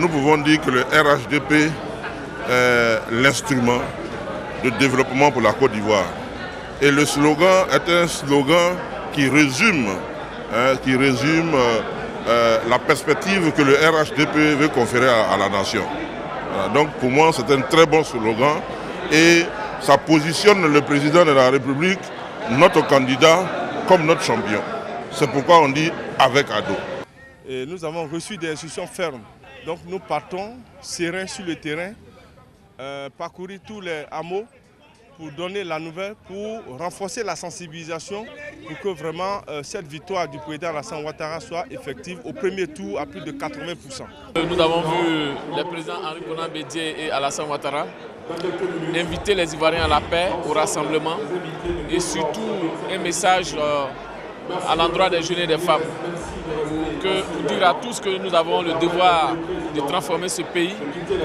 nous pouvons dire que le RHDP est l'instrument de développement pour la Côte d'Ivoire. Et le slogan est un slogan qui résume la perspective que le RHDP veut conférer à la nation. Voilà, donc pour moi, c'est un très bon slogan et ça positionne le président de la République, notre candidat, comme notre champion. C'est pourquoi on dit avec Ado. Et nous avons reçu des instructions fermes. Donc nous partons sereins sur le terrain, parcourir tous les hameaux pour donner la nouvelle, pour renforcer la sensibilisation, pour que vraiment cette victoire du président Alassane Ouattara soit effective au premier tour à plus de 80%. Nous avons vu le président Henri Konan Bédié et Alassane Ouattara inviter les Ivoiriens à la paix, au rassemblement et surtout un message à l'endroit des jeunes et des femmes pour dire à tous que nous avons le devoir de transformer ce pays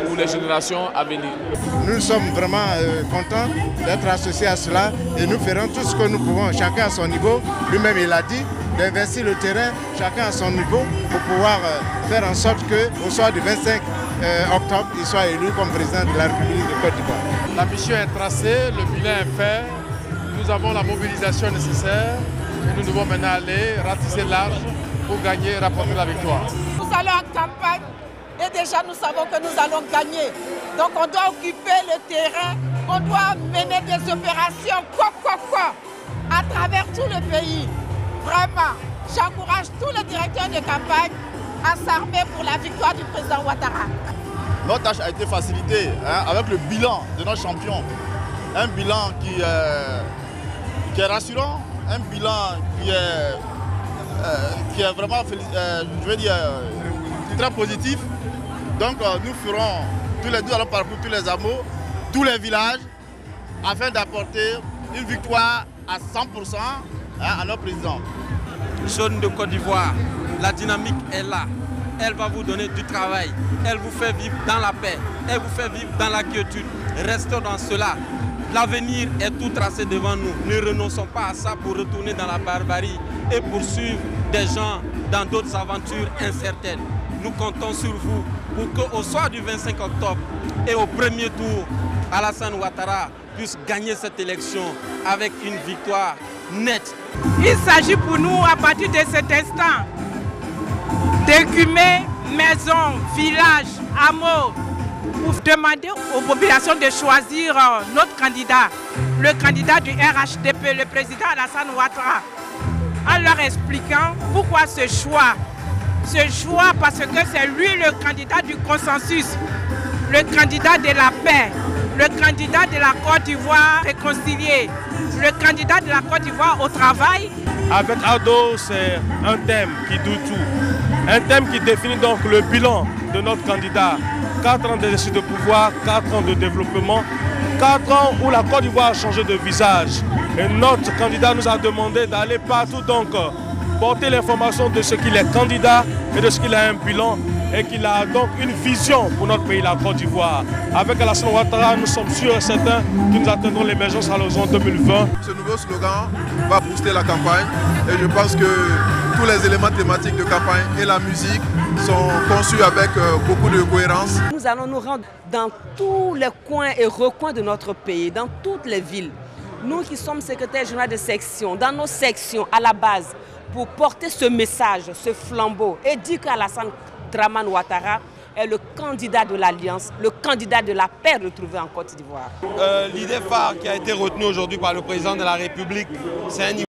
pour les générations à venir. Nous sommes vraiment contents d'être associés à cela et nous ferons tout ce que nous pouvons, chacun à son niveau. Lui-même il a dit d'investir le terrain, chacun à son niveau, pour pouvoir faire en sorte qu'au soir du 25 octobre, il soit élu comme président de la République de Côte d'Ivoire. La mission est tracée, le bilan est fait, nous avons la mobilisation nécessaire et nous devons maintenant aller ratisser large pour gagner et rapporter la victoire. Nous allons en campagne et déjà nous savons que nous allons gagner. Donc on doit occuper le terrain, on doit mener des opérations à travers tout le pays. Vraiment, j'encourage tous les directeurs de campagne à s'armer pour la victoire du président Ouattara. Notre tâche a été facilitée avec le bilan de notre champion. Un bilan qui est rassurant, un bilan qui est vraiment, je veux dire, très positif. Donc nous ferons, nous allons parcourir tous les hameaux, tous les villages, afin d'apporter une victoire à 100% à notre président. Jeune de Côte d'Ivoire, la dynamique est là. Elle va vous donner du travail, elle vous fait vivre dans la paix, elle vous fait vivre dans la quiétude. Restons dans cela. L'avenir est tout tracé devant nous. Ne renonçons pas à ça pour retourner dans la barbarie et poursuivre des gens dans d'autres aventures incertaines. Nous comptons sur vous pour qu'au soir du 25 octobre et au premier tour, Alassane Ouattara puisse gagner cette élection avec une victoire nette. Il s'agit pour nous, à partir de cet instant, d'écumer maisons, villages, hameaux, pour demander aux populations de choisir notre candidat, le candidat du RHDP, le président Alassane Ouattara, en leur expliquant pourquoi ce choix. Ce choix parce que c'est lui le candidat du consensus, le candidat de la paix, le candidat de la Côte d'Ivoire réconciliée, le candidat de la Côte d'Ivoire au travail. Avec Ado, c'est un thème qui dit tout. Un thème qui définit donc le bilan de notre candidat. 4 ans d'exercice de pouvoir, 4 ans de développement, 4 ans où la Côte d'Ivoire a changé de visage. Et notre candidat nous a demandé d'aller partout donc porter l'information de ce qu'il est candidat et de ce qu'il a un bilan et qu'il a donc une vision pour notre pays, la Côte d'Ivoire. Avec Alassane Ouattara, nous sommes sûrs et certains que nous attendrons l'émergence à l'horizon 2020. Ce nouveau slogan va booster la campagne et je pense que tous les éléments thématiques de campagne et la musique sont conçus avec beaucoup de cohérence. Nous allons nous rendre dans tous les coins et recoins de notre pays, dans toutes les villes. Nous qui sommes secrétaires généraux de section, dans nos sections à la base, pour porter ce message, ce flambeau et dire qu'Alassane Dramane Ouattara est le candidat de l'Alliance, le candidat de la paix retrouvée en Côte d'Ivoire. L'idée phare qui a été retenue aujourd'hui par le président de la République, c'est un